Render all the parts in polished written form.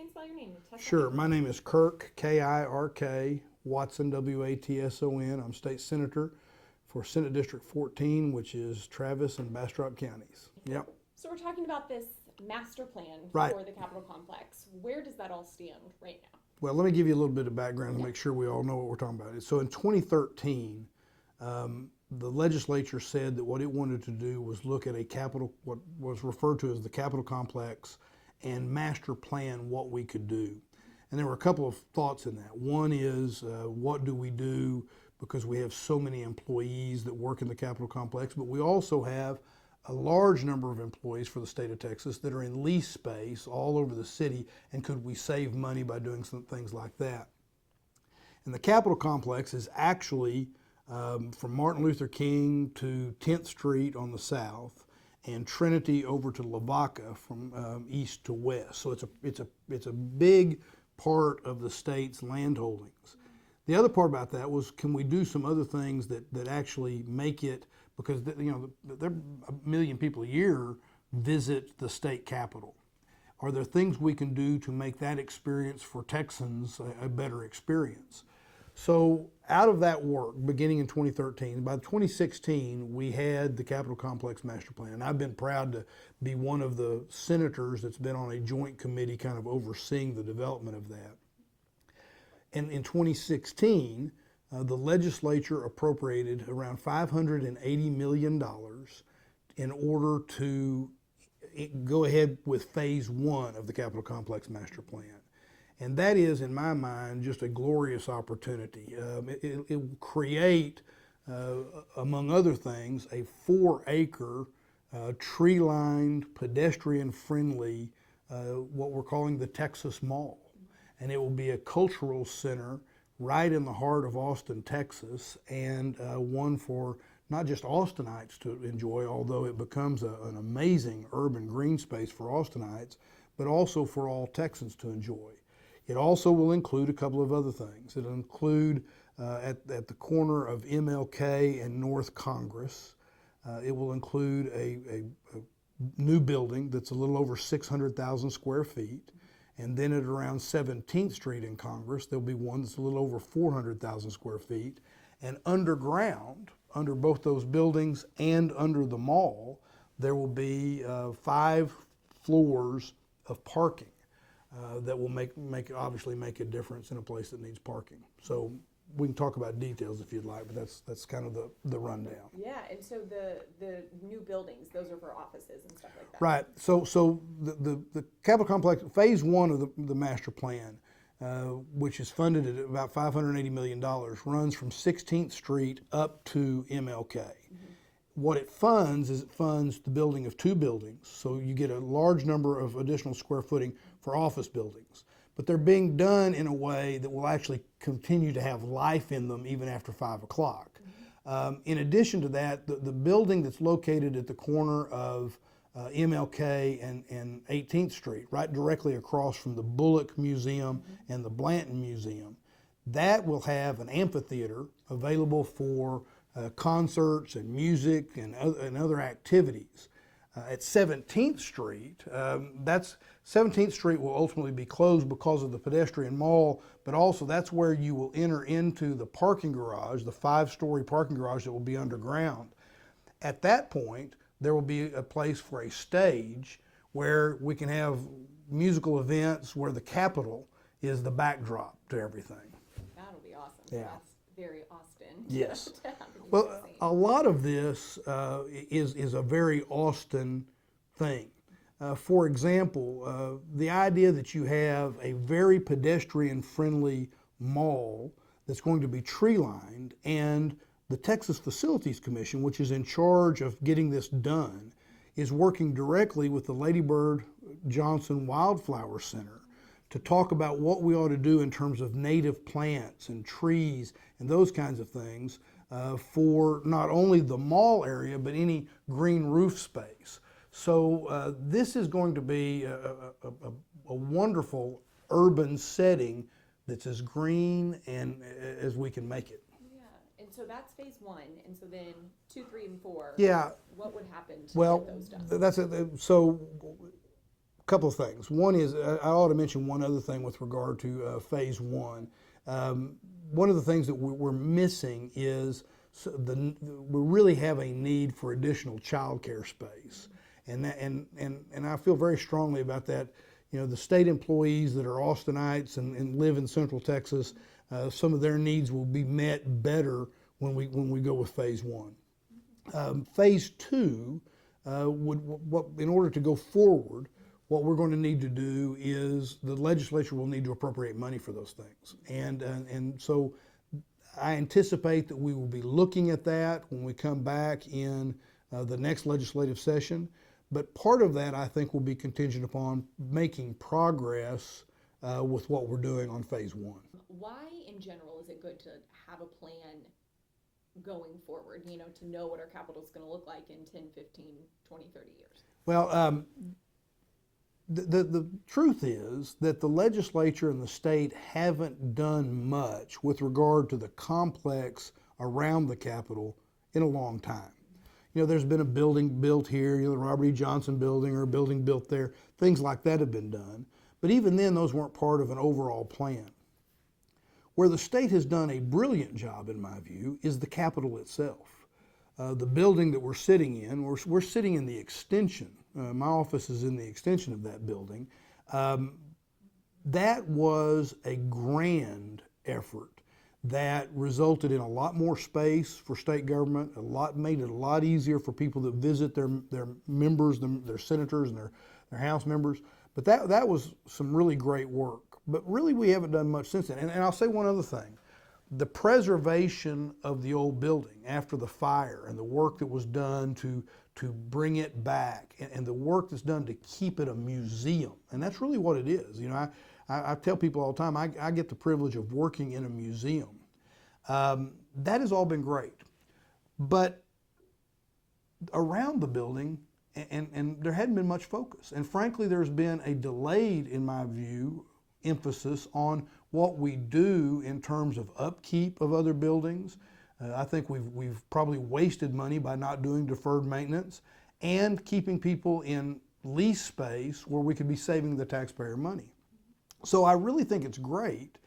and spell your name? Sure. My name is Kirk, K-I-R-K, Watson, W-A-T-S-O-N. I'm state senator for Senate District 14, which is Travis and Bastrop counties. Yep. So we're talking about this master plan Right. for the Capitol complex. Where does that all stand right now? Well, let me give you a little bit of background to make sure we all know what we're talking about. So in 2013, the legislature said that what it wanted to do was look at what was referred to as the Capitol complex, and master plan what we could do. And there were a couple of thoughts in that. One is, what do we do because we have so many employees that work in the Capitol complex, but we also have a large number of employees for the state of Texas that are in lease space all over the city, and could we save money by doing some things like that? And the Capitol complex is actually from Martin Luther King to 10th Street on the south, and Trinity over to Lavaca from east to west. So it's a big part of the state's land holdings. The other part about that was, can we do some other things that actually make it, because there are 1 million people a year visit the state capitol. Are there things we can do to make that experience for Texans a better experience? So out of that work, beginning in 2013, by 2016, we had the Capitol Complex Master Plan. And I've been proud to be one of the senators that's been on a joint committee kind of overseeing the development of that. And in 2016, the legislature appropriated around $580 million in order to go ahead with phase one of the Capitol Complex Master Plan. And that is, in my mind, just a glorious opportunity. It will create, among other things, a 4-acre, tree-lined, pedestrian-friendly, what we're calling the Texas Mall. And it will be a cultural center right in the heart of Austin, Texas, and one for not just Austinites to enjoy, although it becomes an amazing urban green space for Austinites, but also for all Texans to enjoy. It also will include a couple of other things. It'll include at the corner of MLK and North Congress. It will include a new building that's a little over 600,000 square feet. And then at around 17th Street in Congress, there'll be one that's a little over 400,000 square feet. And underground, under both those buildings and under the mall, there will be 5 floors of parking. That will obviously make a difference in a place that needs parking. So we can talk about details if you'd like, but that's kind of the rundown. Yeah, and so the new buildings, those are for offices and stuff like that. Right. So the Capitol Complex, phase one of the master plan, which is funded at about $580 million, runs from 16th Street up to MLK. Mm-hmm. What it funds is the building of 2 buildings, so you get a large number of additional square footing for office buildings. But they're being done in a way that will actually continue to have life in them even after 5 o'clock. Mm-hmm. In addition to that, the building that's located at the corner of MLK and 18th Street, right directly across from the Bullock Museum and the Blanton Museum, that will have an amphitheater available for concerts and music and other activities. At 17th Street, 17th Street will ultimately be closed because of the pedestrian mall, but also that's where you will enter into the parking garage, the 5-story parking garage that will be underground. At that point, there will be a place for a stage where we can have musical events where the Capitol is the backdrop to everything. That'll be awesome. Yeah. That's very Austin. Yes. Well, a lot of this is a very Austin thing. For example, the idea that you have a very pedestrian-friendly mall that's going to be tree-lined, and the Texas Facilities Commission, which is in charge of getting this done, is working directly with the Lady Bird Johnson Wildflower Center to talk about what we ought to do in terms of native plants and trees and those kinds of things for not only the mall area, but any green roof space. So this is going to be a wonderful urban setting that's as green and as we can make it. Yeah, and so that's phase 1, and so then 2, 3, and 4. Yeah. What would happen to get those done? So couple of things. One is, I ought to mention one other thing with regard to phase one. One of the things that we're missing is we really have a need for additional childcare space. And I feel very strongly about that. You know, the state employees that are Austinites and live in Central Texas, some of their needs will be met better when we go with phase one. Phase two, in order to go forward, what we're going to need to do is the legislature will need to appropriate money for those things. And so I anticipate that we will be looking at that when we come back in the next legislative session. But part of that, I think, will be contingent upon making progress with what we're doing on phase one. Why, in general, is it good to have a plan going forward, you know, to know what our capital is going to look like in 10, 15, 20, 30 years? Well, the truth is that the legislature and the state haven't done much with regard to the complex around the Capitol in a long time. You know, there's been a building built here, you know, the Robert E. Johnson building, or a building built there. Things like that have been done. But even then, those weren't part of an overall plan. Where the state has done a brilliant job, in my view, is the Capitol itself. The building that we're sitting in, we're sitting in the extension. My office is in the extension of that building. That was a grand effort that resulted in a lot more space for state government, made it a lot easier for people that visit their members, their senators and their House members. But that was some really great work. But really we haven't done much since then. And I'll say one other thing. The preservation of the old building after the fire and the work that was done to bring it back and the work that's done to keep it a museum. And that's really what it is. You know, I tell people all the time, I get the privilege of working in a museum. That has all been great. But around the building, and there hadn't been much focus. And frankly, there's been a delayed, in my view, emphasis on what we do in terms of upkeep of other buildings. I think we've probably wasted money by not doing deferred maintenance and keeping people in lease space where we could be saving the taxpayer money. So I really think it's great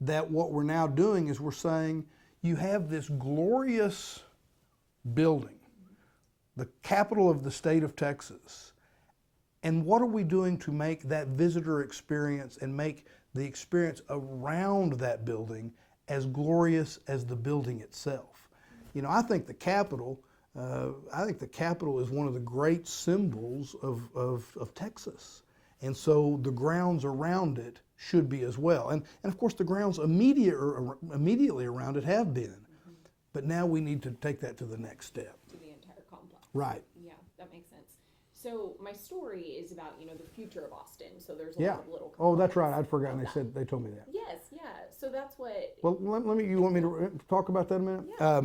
that what we're now doing is we're saying you have this glorious building, the capital of the state of Texas, and what are we doing to make that visitor experience and make the experience around that building as glorious as the building itself? You know, I think the Capitol is one of the great symbols of Texas. And so the grounds around it should be as well. And of course the grounds immediately around it have been. Mm-hmm. But now we need to take that to the next step. To the entire complex. Right. Yeah, that makes sense. So my story is about, you know, the future of Austin. So there's a lot of little. Oh, that's right. I'd forgotten. They told me that. Yes, yeah. So that's what. Well, you want me to talk about that a minute? Yeah.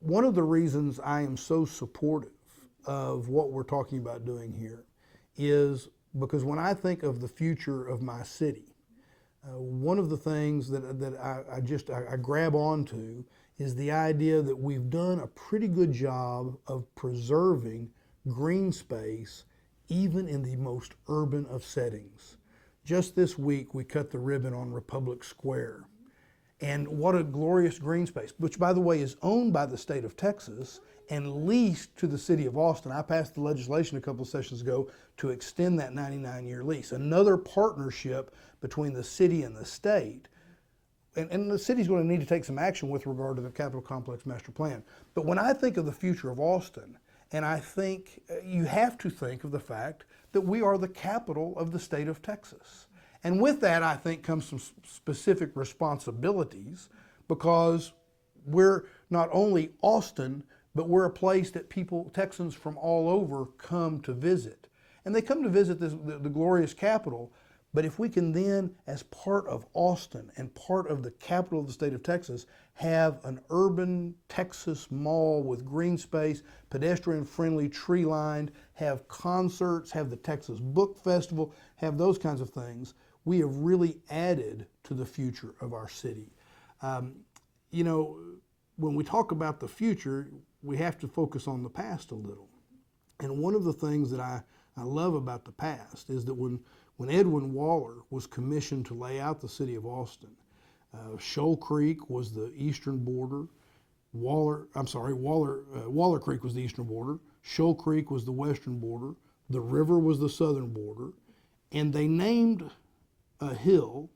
One of the reasons I am so supportive of what we're talking about doing here is because when I think of the future of my city, one of the things that I grab onto is the idea that we've done a pretty good job of preserving green space even in the most urban of settings. Just this week we cut the ribbon on Republic Square. And what a glorious green space, which by the way is owned by the state of Texas and leased to the city of Austin. I passed the legislation a couple of sessions ago to extend that 99-year lease. Another partnership between the city and the state. And the city's going to need to take some action with regard to the Capitol Complex Master Plan. But when I think of the future of Austin, and I think you have to think of the fact that we are the capital of the state of Texas. And with that, I think, comes some specific responsibilities because we're not only Austin, but we're a place that Texans from all over come to visit. And they come to visit the glorious capital, but if we can then, as part of Austin and part of the capital of the state of Texas, have an urban Texas mall with green space, pedestrian-friendly, tree-lined, have concerts, have the Texas Book Festival, have those kinds of things, we have really added to the future of our city. You know, when we talk about the future, we have to focus on the past a little. And one of the things that I love about the past is that when Edwin Waller was commissioned to lay out the city of Austin, Shoal Creek was the eastern border. Waller Creek was the eastern border. Shoal Creek was the western border. The river was the southern border. And they named a hill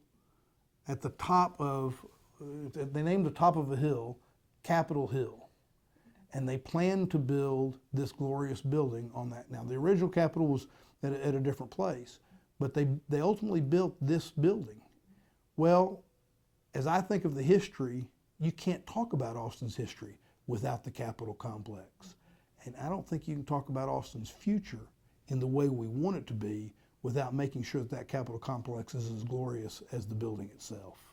at the top of, a hill Capitol Hill. And they planned to build this glorious building on that. Now, the original Capitol was at a different place, but they ultimately built this building. Well, as I think of the history, you can't talk about Austin's history without the Capitol complex. And I don't think you can talk about Austin's future in the way we want it to be without making sure that Capitol complex is as glorious as the building itself.